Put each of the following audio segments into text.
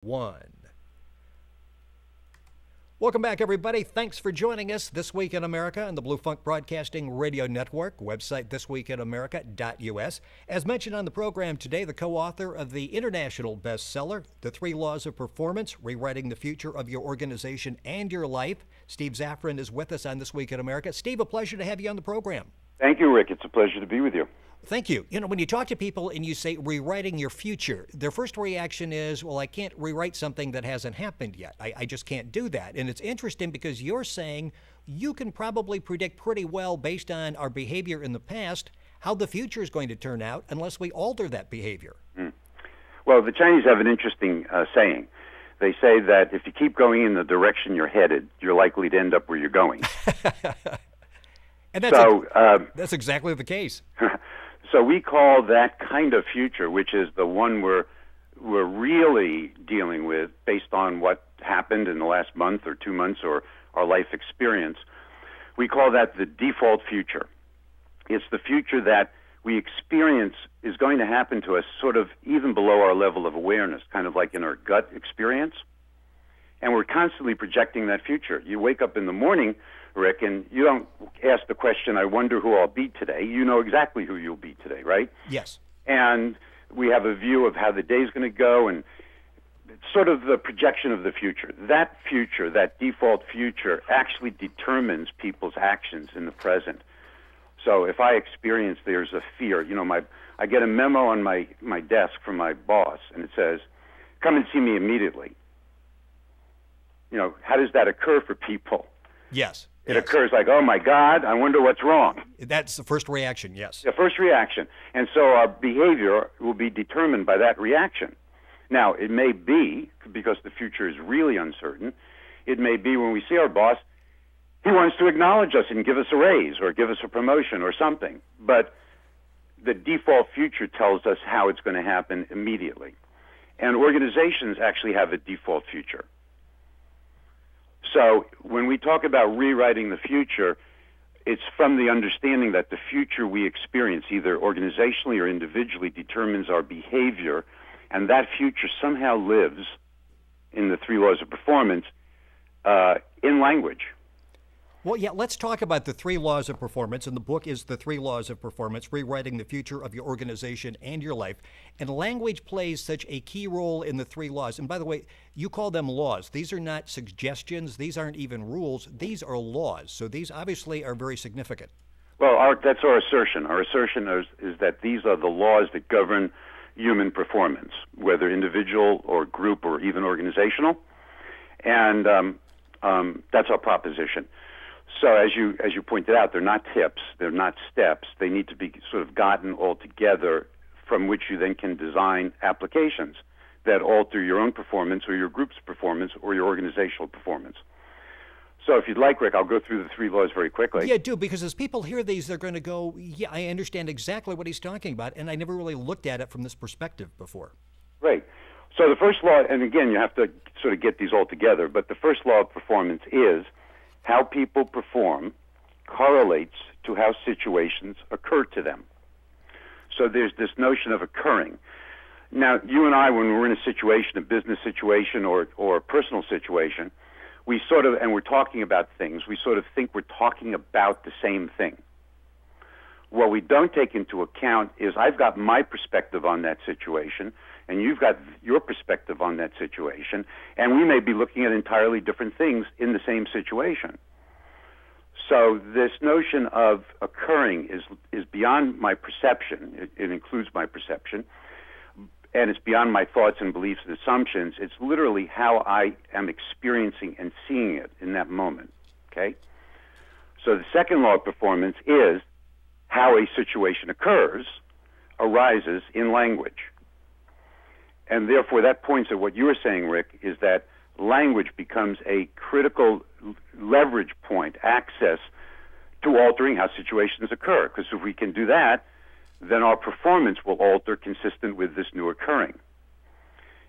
One. Welcome back, everybody. Thanks for joining us This Week in America on the Blue Funk Broadcasting Radio Network, website thisweekinamerica.us. As mentioned on the program today, the co-author of the international bestseller, The Three Laws of Performance, Rewriting the Future of Your Organization and Your Life, Steve Zafran is with us on This Week in America. Steve, a pleasure to have you on the program. Thank you, Rick. It's a pleasure to be with you. Thank you. You know, when you talk to people and you say rewriting your future, their first reaction is, well, I can't rewrite something that hasn't happened yet. I just can't do that. And it's interesting because you're saying you can probably predict pretty well based on our behavior in the past how the future is going to turn out unless we alter that behavior. Well, the Chinese have an interesting saying. They say that if you keep going in the direction you're headed, you're likely to end up where you're going. And that's exactly the case. So we call that kind of future, which is the one we're really dealing with based on what happened in the last month or 2 months or our life experience, we call that the default future. It's the future that we experience is going to happen to us sort of even below our level of awareness, kind of like in our gut experience. And we're constantly projecting that future. You wake up in the morning, Rick, and you don't ask the question, I wonder who I'll be today. You know exactly who you'll be today, right? Yes. And we have a view of how the day's going to go, and it's sort of the projection of the future. That future, that default future, actually determines people's actions in the present. So if I experience there's a fear, I get a memo on my desk from my boss, and it says, come and see me immediately. How does that occur for people? Yes. It occurs like, oh, my God, I wonder what's wrong. That's the first reaction, yes. The first reaction. And so our behavior will be determined by that reaction. Now, it may be, because the future is really uncertain, it may be when we see our boss, he wants to acknowledge us and give us a raise or give us a promotion or something. But the default future tells us how it's going to happen immediately. And organizations actually have a default future. So when we talk about rewriting the future, it's from the understanding that the future we experience, either organizationally or individually, determines our behavior, and that future somehow lives in the three laws of performance in language. Well, yeah, let's talk about the three laws of performance, and the book is The Three Laws of Performance, Rewriting the Future of Your Organization and Your Life. And language plays such a key role in the three laws. And by the way, you call them laws. These are not suggestions. These aren't even rules. These are laws. So these obviously are very significant. Well, that's our assertion. Our assertion is that these are the laws that govern human performance, whether individual or group or even organizational. And that's our proposition. So as you pointed out, they're not tips, they're not steps. They need to be sort of gotten all together from which you then can design applications that alter your own performance or your group's performance or your organizational performance. So if you'd like, Rick, I'll go through the three laws very quickly. Yeah, do, because as people hear these, they're going to go, yeah, I understand exactly what he's talking about, and I never really looked at it from this perspective before. Right. So the first law, and again, you have to sort of get these all together, but the first law of performance is how people perform correlates to how situations occur to them. So there's this notion of occurring. Now, you and I, when we're in a situation, a business situation or a personal situation, we sort of, and we're talking about things, we sort of think we're talking about the same thing. What we don't take into account is I've got my perspective on that situation, and you've got your perspective on that situation, and we may be looking at entirely different things in the same situation. So this notion of occurring is beyond my perception. It includes my perception, and it's beyond my thoughts and beliefs and assumptions. It's literally how I am experiencing and seeing it in that moment, okay? So the second law of performance is how a situation occurs, arises in language. And therefore, that points at what you were saying, Rick, is that language becomes a critical leverage point, access to altering how situations occur. Because if we can do that, then our performance will alter consistent with this new occurring.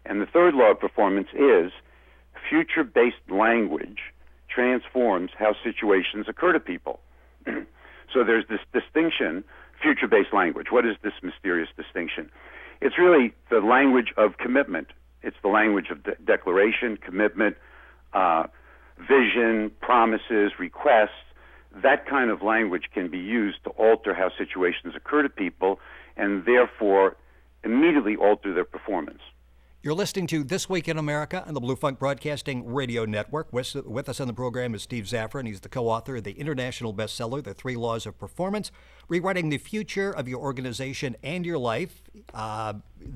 And the third law of performance is future-based language transforms how situations occur to people. So there's this distinction, future-based language. What is this mysterious distinction? It's really the language of commitment. It's the language of declaration, commitment, vision, promises, requests. That kind of language can be used to alter how situations occur to people and therefore immediately alter their performance. You're listening to This Week in America on the Blue Funk Broadcasting Radio Network. With us on the program is Steve Zaffron. He's the co-author of the international bestseller, The 3 Laws of Performance, Rewriting the Future of Your Organization and Your Life.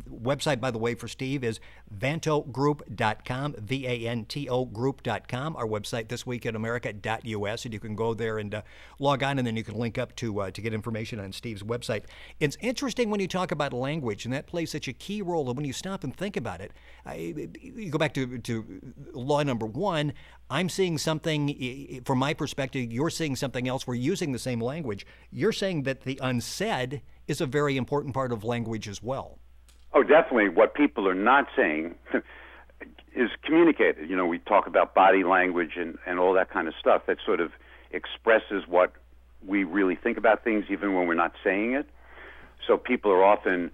Website, by the way, for Steve is vantogroup.com, VANTO group.com. Our website, thisweekinamerica.us, and you can go there and log on, and then you can link up to get information on Steve's website. It's interesting when you talk about language, and that plays such a key role. And when you stop and think about it, you go back to law number 1. I'm seeing something, from my perspective, you're seeing something else. We're using the same language. You're saying that the unsaid is a very important part of language as well. Oh, definitely. What people are not saying is communicated. You know, we talk about body language and all that kind of stuff that sort of expresses what we really think about things even when we're not saying it. So people are often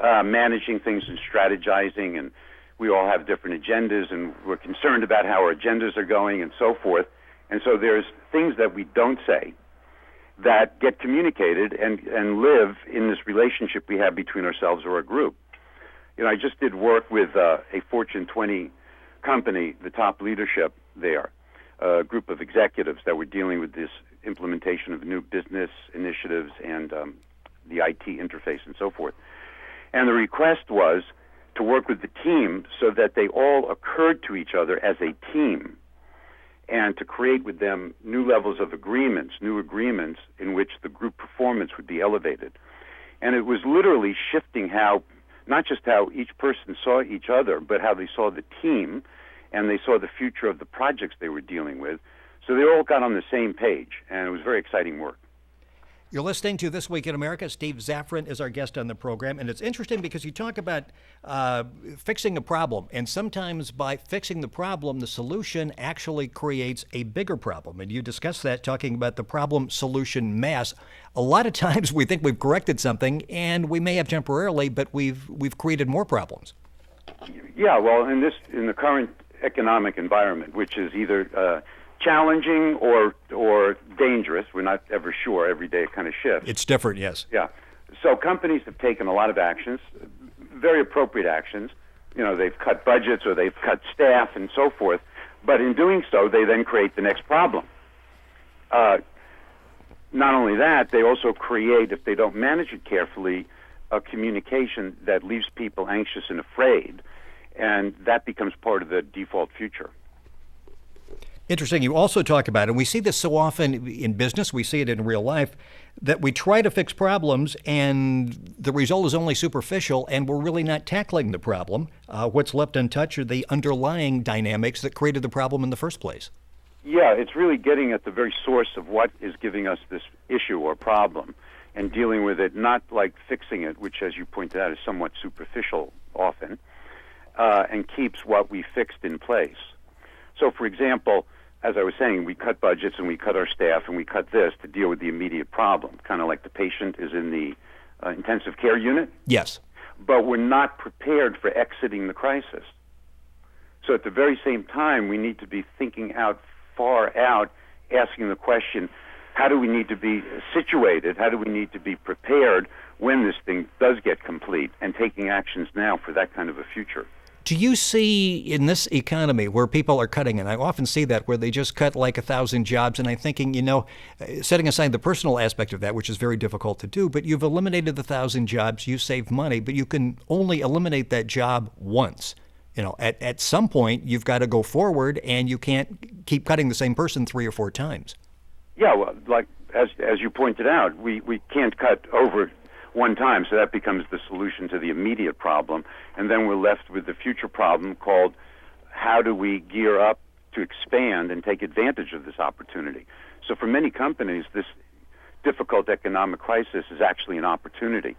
managing things and strategizing, and we all have different agendas, and we're concerned about how our agendas are going and so forth. And so there's things that we don't say that get communicated and live in this relationship we have between ourselves or a group. You know, I just did work with a Fortune 20 company, the top leadership there, a group of executives that were dealing with this implementation of new business initiatives and the IT interface and so forth. And the request was to work with the team so that they all occurred to each other as a team and to create with them new levels of agreements, new agreements in which the group performance would be elevated. And it was literally shifting how, not just how each person saw each other, but how they saw the team and they saw the future of the projects they were dealing with. So they all got on the same page, and it was very exciting work. You're listening to This Week in America. Steve Zaffron is our guest on the program, and it's interesting because you talk about fixing a problem, and sometimes by fixing the problem, the solution actually creates a bigger problem, and you discuss that talking about the problem-solution mass. A lot of times we think we've corrected something, and we may have temporarily, but we've created more problems. Yeah, well, in the current economic environment, which is either challenging or dangerous. We're not ever sure. Every day it kind of shifts. It's different, yes. Yeah. So companies have taken a lot of actions, very appropriate actions. You know, they've cut budgets or they've cut staff and so forth. But in doing so, they then create the next problem. Not only that, they also create, if they don't manage it carefully, a communication that leaves people anxious and afraid, and that becomes part of the default future. Interesting. You also talk about, and we see this so often in business, we see it in real life, that we try to fix problems and the result is only superficial and we're really not tackling the problem. What's left untouched are the underlying dynamics that created the problem in the first place. Yeah, it's really getting at the very source of what is giving us this issue or problem and dealing with it, not like fixing it, which, as you pointed out, is somewhat superficial often, and keeps what we fixed in place. So, for example, as I was saying, we cut budgets and we cut our staff and we cut this to deal with the immediate problem, kind of like the patient is in the intensive care unit. Yes. But we're not prepared for exiting the crisis. So at the very same time, we need to be thinking far out, asking the question, how do we need to be situated? How do we need to be prepared when this thing does get complete, and taking actions now for that kind of a future? Do you see in this economy where people are cutting, and I often see that where they just cut like 1,000 jobs, and I'm thinking, setting aside the personal aspect of that, which is very difficult to do, but you've eliminated the 1,000 jobs, you saved money, but you can only eliminate that job once. At some point, you've got to go forward, and you can't keep cutting the same person 3 or 4 times. Yeah, well, like as you pointed out, we can't cut over one time, so that becomes the solution to the immediate problem, and then we're left with the future problem called how do we gear up to expand and take advantage of this opportunity. So for many companies, this difficult economic crisis is actually an opportunity.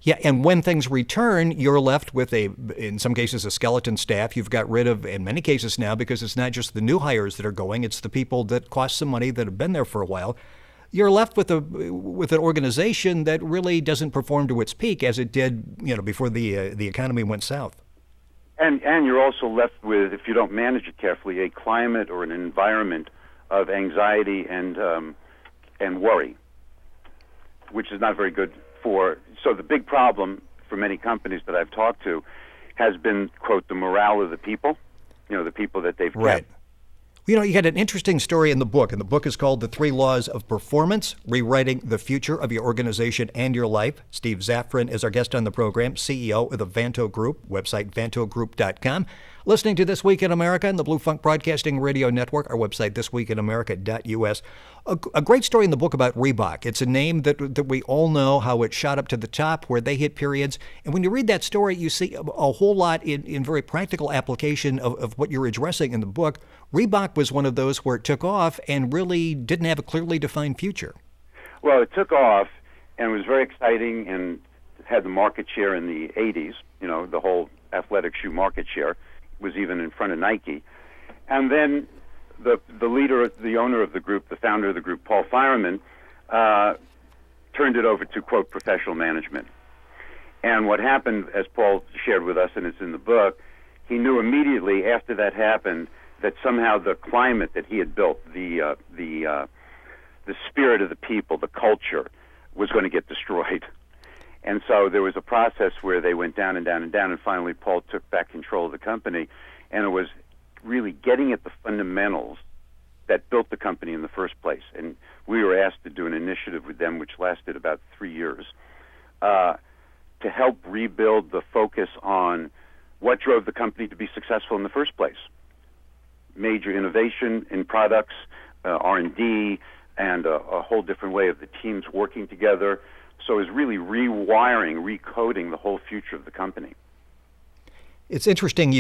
Yeah, and when things return, you're left with in some cases, a skeleton staff. You've got rid of, in many cases now, because it's not just the new hires that are going, it's the people that cost some money that have been there for a while. You're left with an organization that really doesn't perform to its peak as it did, before the economy went south. And you're also left with, if you don't manage it carefully, a climate or an environment of anxiety and worry, which is not very good for. So the big problem for many companies that I've talked to has been, quote, the morale of the people, the people that they've kept. You had an interesting story in the book, and the book is called The 3 Laws of Performance, Rewriting the Future of Your Organization and Your Life. Steve Zafran is our guest on the program, CEO of the Vanto Group, website vantogroup.com. Listening to This Week in America and the Blue Funk Broadcasting Radio Network, our website thisweekinamerica.us. A great story in the book about Reebok. It's a name that we all know, how it shot up to the top, where they hit periods. And when you read that story, you see a whole lot in very practical application of what you're addressing in the book. Reebok was one of those where it took off and really didn't have a clearly defined future. Well, it took off and was very exciting and had the market share in the 80s, the whole athletic shoe market share was even in front of Nike. And then the leader, the owner of the group, the founder of the group, Paul Fireman, turned it over to, quote, professional management. And what happened, as Paul shared with us, and it's in the book, he knew immediately after that happened that somehow the climate that he had built, the spirit of the people, the culture, was going to get destroyed. And so there was a process where they went down and down and down, and finally Paul took back control of the company, and it was really getting at the fundamentals that built the company in the first place. And we were asked to do an initiative with them, which lasted about 3 years, to help rebuild the focus on what drove the company to be successful in the first place. Major innovation in products, R&D, and a whole different way of the teams working together. So it's really rewiring, recoding the whole future of the company. It's interesting.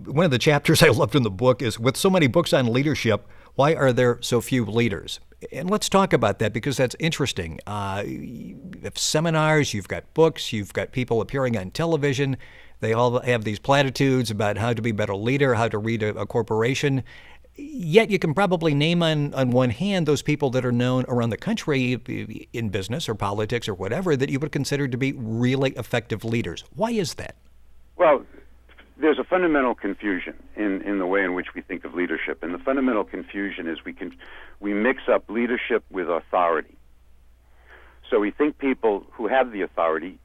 One of the chapters I loved in the book is, with so many books on leadership, why are there so few leaders? And let's talk about that, because that's interesting. You have seminars, you've got books, you've got people appearing on television. They all have these platitudes about how to be a better leader, how to lead a corporation. Yet you can probably name on one hand those people that are known around the country in business or politics or whatever that you would consider to be really effective leaders. Why is that? Well, there's a fundamental confusion in the way in which we think of leadership. And the fundamental confusion is we mix up leadership with authority. So we think people who have the authority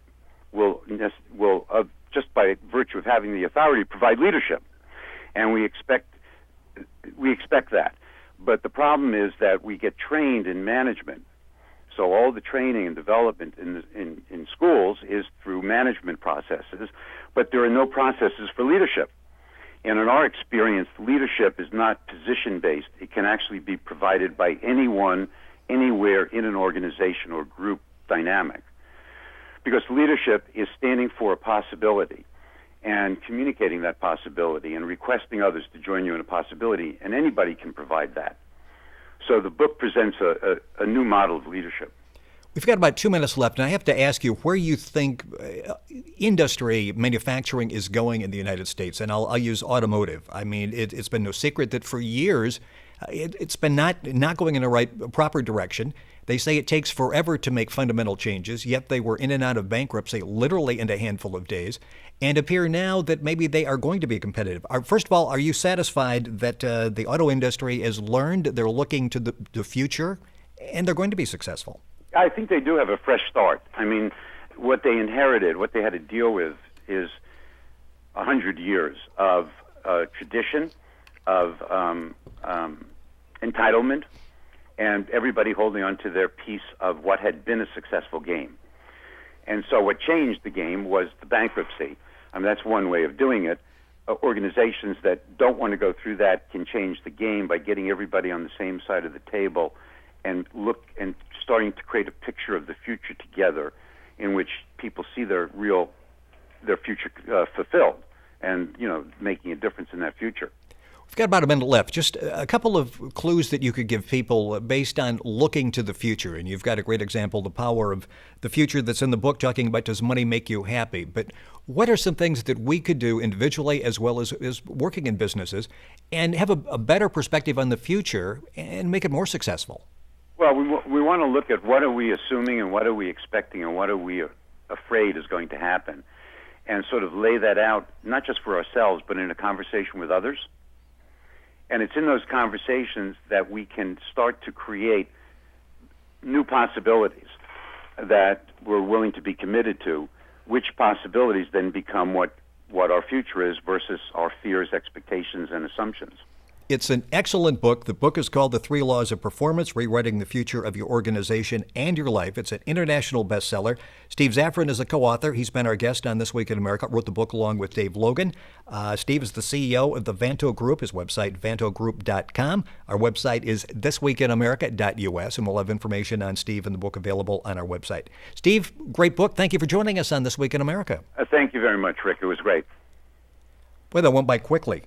will just by virtue of having the authority, provide leadership. And we expect that. But the problem is that we get trained in management. So all the training and development in schools is through management processes, but there are no processes for leadership. And in our experience, leadership is not position-based. It can actually be provided by anyone, anywhere in an organization or group dynamic. Because leadership is standing for a possibility and communicating that possibility and requesting others to join you in a possibility, and anybody can provide that. So the book presents a new model of leadership. We've got about 2 minutes left, and I have to ask you where you think industry, manufacturing is going in the United States, and I'll use automotive. I mean, it's been no secret that for years it's been not going in the proper direction. They say it takes forever to make fundamental changes, yet they were in and out of bankruptcy literally in a handful of days, and appear now that maybe they are going to be competitive. First of all, are you satisfied that the auto industry has learned, they're looking to the future, and they're going to be successful? I think they do have a fresh start. I mean, what they inherited, what they had to deal with is 100 years of tradition, of entitlement, and everybody holding on to their piece of what had been a successful game. And so what changed the game was the bankruptcy. I mean, that's one way of doing it. Organizations that don't want to go through that can change the game by getting everybody on the same side of the table and starting to create a picture of the future together in which people see their future fulfilled and, making a difference in that future. We've got about a minute left. Just a couple of clues that you could give people based on looking to the future. And you've got a great example, the power of the future that's in the book, talking about does money make you happy? But what are some things that we could do individually as well as working in businesses and have a better perspective on the future and make it more successful? Well, we want to look at what are we assuming and what are we expecting and what are we afraid is going to happen. and sort of lay that out, not just for ourselves, but in a conversation with others. And it's in those conversations that we can start to create new possibilities that we're willing to be committed to, which possibilities then become what our future is versus our fears, expectations, and assumptions. It's an excellent book. The book is called The 3 Laws of Performance, Rewriting the Future of Your Organization and Your Life. It's an international bestseller. Steve Zaffron is a co-author. He's been our guest on This Week in America, wrote the book along with Dave Logan. Steve is the CEO of the Vanto Group, his website, vantogroup.com. Our website is thisweekinamerica.us, and we'll have information on Steve and the book available on our website. Steve, great book. Thank you for joining us on This Week in America. Thank you very much, Rick. It was great. Boy, that went by quickly.